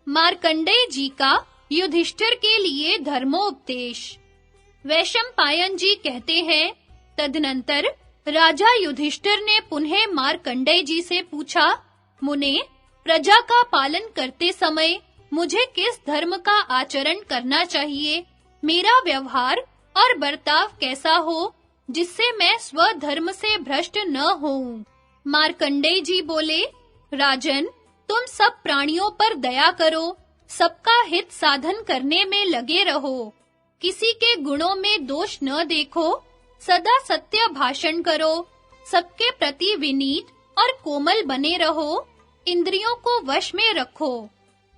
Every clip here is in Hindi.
मार्कंडेय जी का युधिष्ठिर के लिए धर्मोपदेश। वैशंपायन जी कहते हैं, तदनंतर राजा युधिष्ठिर ने पुनः मार्कंडेय जी से पूछा, मुने, प्रजा का पालन करते समय मुझे किस धर्म का आचरण करना चाहिए? मेरा व्यवहार और बर्ताव कैसा हो जिससे मैं स्वधर्म से भ्रष्ट न होऊं? मार्कंडेय जी बोले, राजन, तुम सब प्राणियों पर दया करो, सबका हित साधन करने में लगे रहो, किसी के गुणों में दोष न देखो, सदा सत्य भाषण करो, सबके प्रति विनीत और कोमल बने रहो, इंद्रियों को वश में रखो,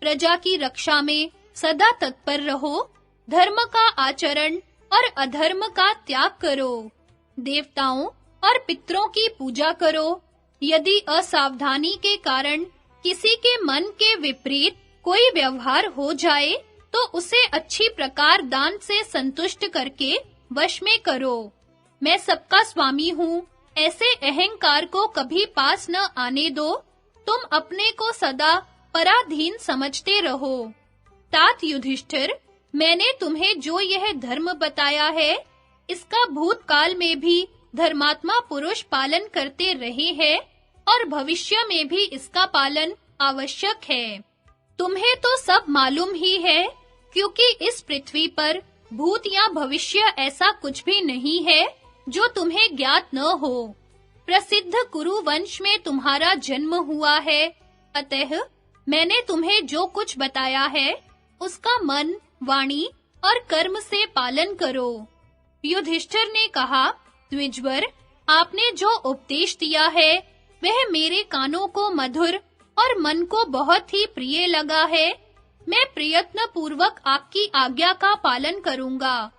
प्रजा की रक्षा में सदा तत्पर रहो, धर्म का आचरण और अधर्म का त्याग करो, देवताओं और पितरों की पूजा करो। यदि असावधानी के कारण किसी के मन के विपरीत कोई व्यवहार हो जाए तो उसे अच्छी प्रकार दान से संतुष्ट करके वश में करो। मैं सबका स्वामी हूँ, ऐसे अहंकार को कभी पास न आने दो। तुम अपने को सदा पराधीन समझते रहो। तात युधिष्ठिर, मैंने तुम्हें जो यह धर्म बताया है, इसका भूतकाल में भी धर्मात्मा पुरुष पालन करते रहे हैं और भविष्य में भी इसका पालन आवश्यक है। तुम्हें तो सब मालूम ही है, क्योंकि इस पृथ्वी पर भूत या भविष्य ऐसा कुछ भी नहीं है जो तुम्हें ज्ञात न हो। प्रसिद्ध कुरु वंश में तुम्हारा जन्म हुआ है, अतः मैंने तुम्हें जो कुछ बताया है उसका मन, वाणी और कर्म से पालन करो। युधिष्ठिर ने कहा, द्विजवर, आपने जो उपदेश दिया है वह मेरे कानों को मधुर और मन को बहुत ही प्रिय लगा है। मैं प्रयत्न पूर्वक आपकी आज्ञा का पालन करूंगा।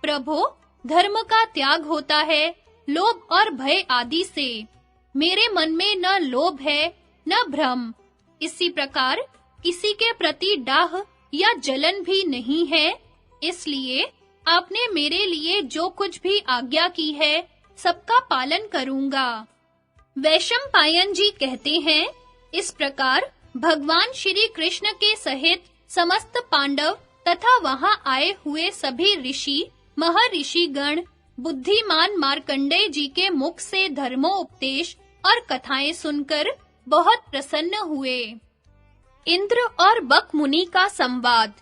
प्रभो, धर्म का त्याग होता है लोभ और भय आदि से। मेरे मन में न लोभ है न भ्रम। इसी प्रकार किसी के प्रति डाह या जलन भी नहीं है। इसलिए आपने मेरे लिए जो कुछ भी आज्ञा की है सबका पालन करूंगा। वैशंपायन जी कहते हैं, इस प्रकार भगवान श्री कृष्ण के सहित समस्त पांडव तथा वहां आए हुए सभी ऋषि, महर्षि गण बुद्धिमान मार्कंडेय जी के मुख से धर्मोपदेश और कथाएं सुनकर बहुत प्रसन्न हुए। इंद्र और बक मुनि का संवाद।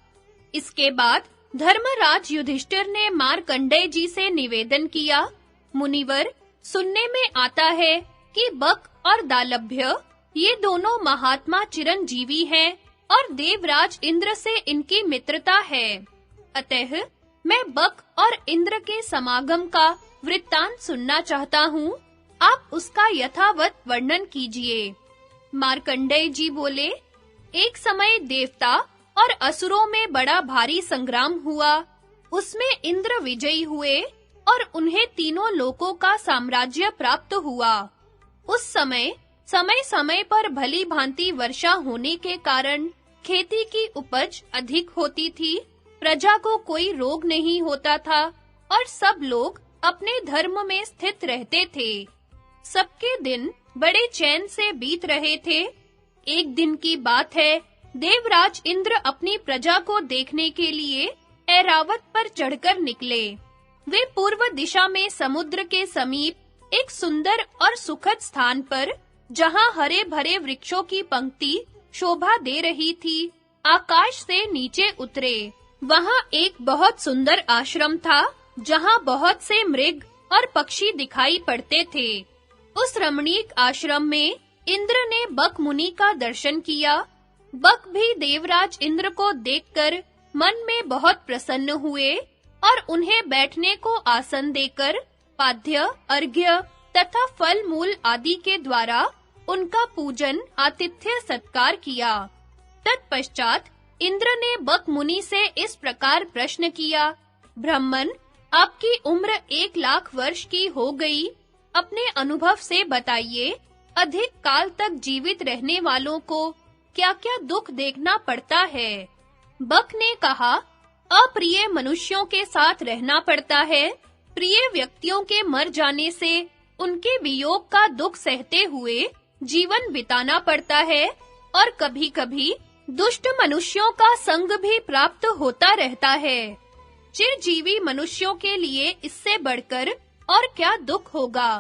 इसके बाद धर्मराज युधिष्ठिर ने मार्कंडेय जी से निवेदन किया, मुनिवर, सुनने में आता है कि बक और दालभ्य ये दोनों महात्मा चिरंजीवी हैं और देवराज इंद्र से इनकी मित्रता है। अतः मैं बक और इंद्र के समागम का वृत्तांत सुनना चाहता हूँ। आप उसका यथावत वर्णन कीजिए। मार्कंडेय जी बोले, एक समय देवता और असुरों में बड़ा भारी संग्राम हुआ। उसमें इंद्र विजयी हुए और उन्हें तीनों लोकों का साम्राज्य प्राप्त हुआ। उस समय पर भली भांति वर्षा होने के कारण खेती की उपज अधिक होती थी, प्रजा को कोई रोग नहीं होता था और सब लोग अपने धर्म में स्थित रहते थे। सबके दिन बड़े चैन से बीत रहे थे। एक दिन की बात है, देवराज इंद्र अपनी प्रजा को देखने के लिए ऐरावत पर चढ़कर निकले। वे पूर्व दिशा में समुद्र के समीप एक सुंदर और सुखद स्थान पर, जहां हरे भरे वृक्षों की पंक्ति शोभा दे रही थी, आकाश से नीचे उतरे। वहां एक बहुत सुंदर आश्रम था, जहां बहुत से मृग और पक्षी दिखाई पड़ते थे। उस रमणीक आश्रम में इंद्र ने बक मुनि का दर्शन किया। बक भी देवराज इंद्र को देखकर मन में बहुत प्रसन्न हुए और उन्हें बैठने को आसन देकर पाद्य, अर्घ्य तथा फल मूल आदि के द्वारा उनका पूजन, आतिथ्य सत्कार किया। तत्पश्चात इंद्र ने बक मुनि से इस प्रकार प्रश्न किया, ब्राह्मण, आपकी उम्र 1,00,000 वर्ष की हो गई। अपने अनुभव से बताइए, अधिक काल तक जीवित रहने वालों को क्या-क्या दुख देखना पड़ता है? बक ने कहा, अप्रिय मनुष्यों के साथ रहना पड़ता है। प्रिय व्यक्तियों के मर जाने से उनके वियोग का दुख सहते हुए जीवन बिताना पड़ता है और कभी-कभी दुष्ट मनुष्यों का संग भी प्राप्त होता रहता है। चिरजीवी मनुष्यों के लिए इससे बढ़कर और क्या दुख होगा।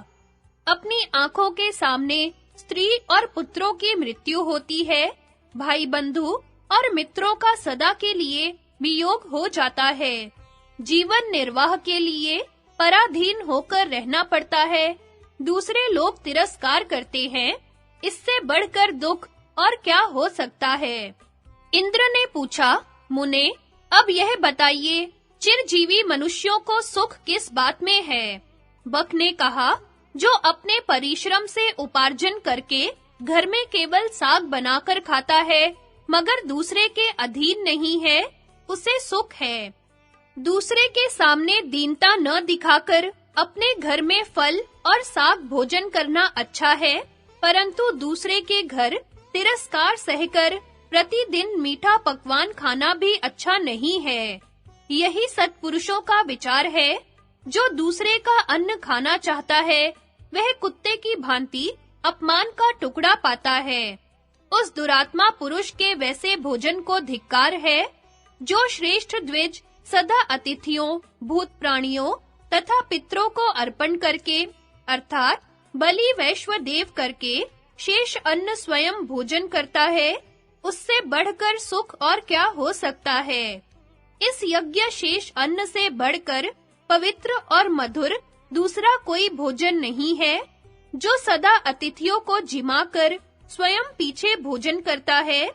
अपनी आंखों के सामने स्त्री और पुत्रों की मृत्यु होती है, भाई बंधु और मित्रों का सदा के लिए वियोग हो जाता है। जीवन निर्वाह के लिए पराधीन होकर रहना पड़ता है, दूसरे लोग तिरस्कार करते हैं, इससे बढ़कर दुख और क्या हो सकता है। इंद्र ने पूछा, मुने, अब यह बताइए, चिरजीवी मनुष्यों को सुख किस बात में है? बक ने कहा, जो अपने परिश्रम से उपार्जन करके घर में केवल साग बनाकर खाता है, मगर दूसरे के अधीन नहीं है, उसे सुख है। दूसरे के सामने दीनता न दिखाकर अपने घर में फल और साग भोजन करना अच्छा है, परंतु दूसरे के घर तिरस्कार सहकर प्रतिदिन मीठा पकवान खाना भी अच्छा नहीं है। यही सत्पुरुषों का विचार है। जो दूसरे का अन्न खाना चाहता है, वह कुत्ते की भांति अपमान का टुकड़ा पाता है। उस दुरात्मा पुरुष के वैसे भोजन को धिक्कार है, जो श्रेष्ठ द्विज सदा अतिथियों, भूत प्राणियों तथा पितरों को अर्पण करके, अर्थात बलि वैश्व देव करके शेष अन्न स्वयं भोजन करता है, उससे बढ़कर सुख और क्या हो सकता है। इस यज्ञ शेष अन्न से बढ़कर पवित्र और मधुर दूसरा कोई भोजन नहीं है। जो सदा अतिथियों को जिमाकर स्वयं पीछे भोजन करता है,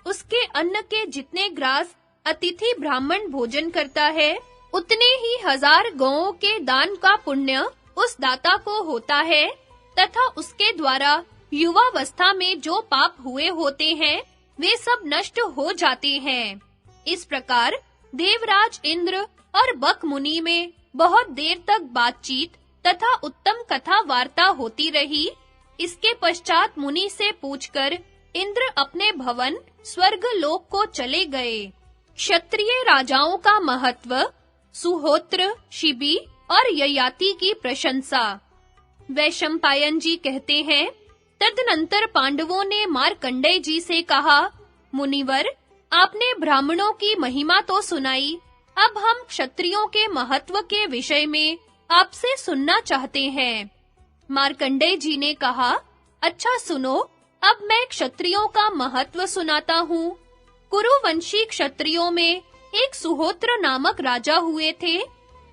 उसके अन्न के जितने ग्रास अतिथि ब्राह्मण भोजन करता है, उतने ही 1000 गौओं के दान का पुण्य उस दाता को होता है, तथा उसके द्वारा युवावस्था में जो पाप हुए होते हैं, वे सब नष्ट हो जाते हैं। इस प्रकार देवराज इंद्र और बक मुनि में बहुत देर तक बातचीत तथा उत्तम कथा वार्ता होती रही। इसके पश्चात मुनि से पूछकर इंद्र अपने भवन स्वर्ग लोक को चले गए। क्षत्रिय राजाओं का महत्व, सुहोत्र, शिबी और ययाति की प्रशंसा। वैशंपायन जी कहते हैं, तदनंतर पांडवों ने मार्कंडेय जी से कहा, मुनिवर, आपने ब्राह्मणों की महिमा तो सुनाई, अब हम क्षत्रियों के महत्व के विषय में आपसे सुनना चाहते हैं। मार्कंडेय जी ने कहा, अच्छा सुनो, अब मैं क्षत्रियों का महत्व सुनाता हूँ। कुरुवंशी क्षत्रियों में एक सुहोत्र नामक राजा हुए थे।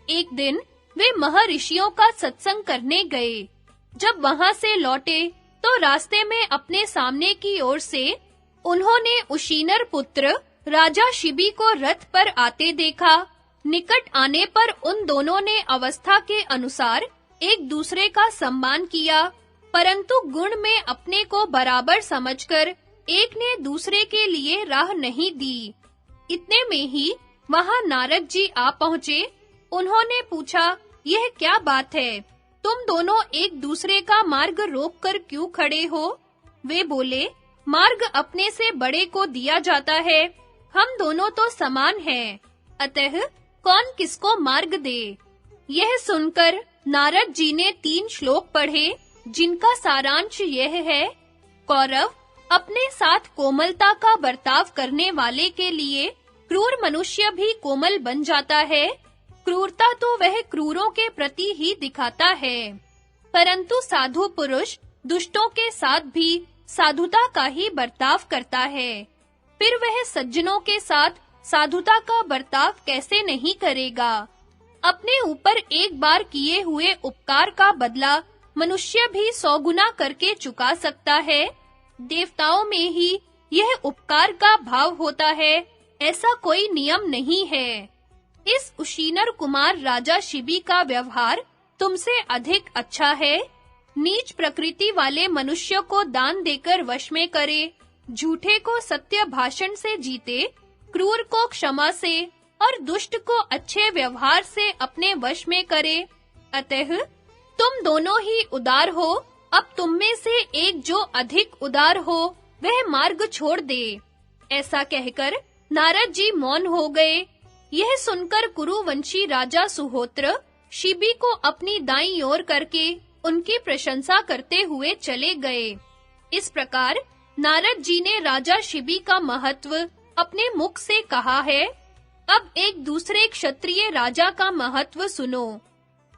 एक दिन वे महर्षियों का सत्संग करने गए। जब वहां से लौटे तो रास्ते में अपने सामने की ओर से उन्होंने उशीनर पुत्र राजा शिबी को रथ पर आते देखा। निकट आने पर उन दोनों ने अवस्था के अनुसार एक दूसरे का सम्मान किया, परंतु गुण में अपने को बराबर समझकर एक ने दूसरे के लिए राह नहीं दी। इतने में ही वहां नारद जी आ पहुंचे। उन्होंने पूछा, यह क्या बात है? तुम दोनों एक दूसरे का मार्ग रोककर क्यों खड़े हो? वे बोले, मार्ग अपने से बड़े को दिया जाता है, हम दोनों तो समान हैं, अतः कौन किसको मार्ग दे? यह सुनकर नारद जी ने 3 श्लोक पढ़े, जिनका सारांश यह है, कौरव, अपने साथ कोमलता का बर्ताव करने वाले के लिए क्रूर मनुष्य भी कोमल बन जाता है। क्रूरता तो वह क्रूरों के प्रति ही दिखाता है, परंतु साधु पुरुष दुष्टों के साथ भी साधुता का ही बर्ताव करता है। फिर वह सज्जनों के साथ साधुता का बर्ताव कैसे नहीं करेगा? अपने ऊपर एक बार किए हुए उपकार का बदला मनुष्य भी 100 गुना करके चुका सकता है। देवताओं में ही यह उपकार का भाव होता है, ऐसा कोई नियम नहीं है। इस उशीनर कुमार राजा शिबी का व्यवहार तुमसे अधिक अच्छा है। नीच प्रकृति वाले मनुष्य को दान देकर वश में करे, झूठे को सत्य भाषण से जीते, क्रूर को क्षमा से और दुष्ट को अच्छे व्यवहार से अपने वश में करे। अतः तुम दोनों ही उदार हो। अब तुम में से एक जो अधिक उदार हो, वह मार्ग छोड़ दे। ऐसा कहकर नारद जी मौन हो गए। यह सुनकर कुरुवंशी राजा सुहोत्र शिबी को अपनी दाईं ओर करके उनकी प्रशंसा करते हुए चले गए। इस प्रकार नारद जी ने राजा शिबी का महत्व अपने मुख से कहा है। अब एक दूसरे क्षत्रिय राजा का महत्व सुनो।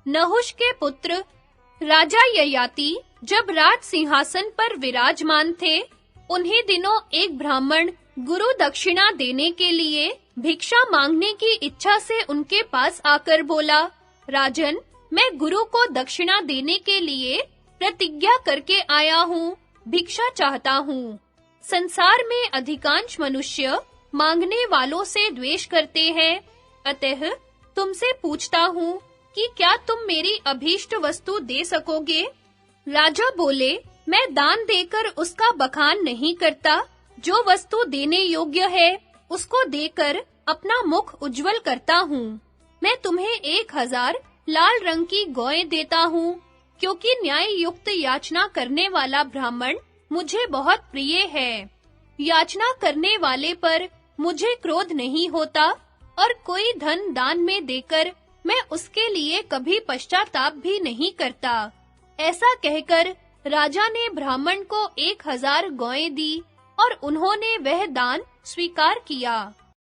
नहुष के पुत्र राजा ययाति जब राज सिंहासन पर विराजमान थे, उन्हीं दिनों एक ब्राह्मण गुरु दक्षिणा देने के लिए भिक्षा मांगने की इच्छा से उनके पास आकर बोला, राजन, मैं गुरु को दक्षिणा देने के लिए प्रतिज्ञा करके आया हूँ, भिक्षा चाहता हूँ। संसार में अधिकांश मनुष्य मांगने वालों से द्वेष करते हैं, अतः तुमसे पूछता हूँ कि क्या तुम मेरी अभीष्ट वस्तु दे सकोगे? राजा बोले, मैं दान देकर उसका बखान नहीं करता, जो वस्तु देने योग्य है उसको देकर अपना मुख उज्जवल करता हूँ। मैं तुम्हें 1000 लाल रंग की गौएं देता हूँ, क्योंकि न्याय युक्त याचना करने वाला ब्राह्मण मुझे बहुत प्रिय है। याचना करने वाले पर मुझे क्रोध नहीं होता और कोई धन दान में देकर मैं उसके लिए कभी पश्चाताप भी नहीं करता। ऐसा कहकर राजा ने ब्राह्मण को 1000 गौएं दी और उन्होंने वह दान स्वीकार किया।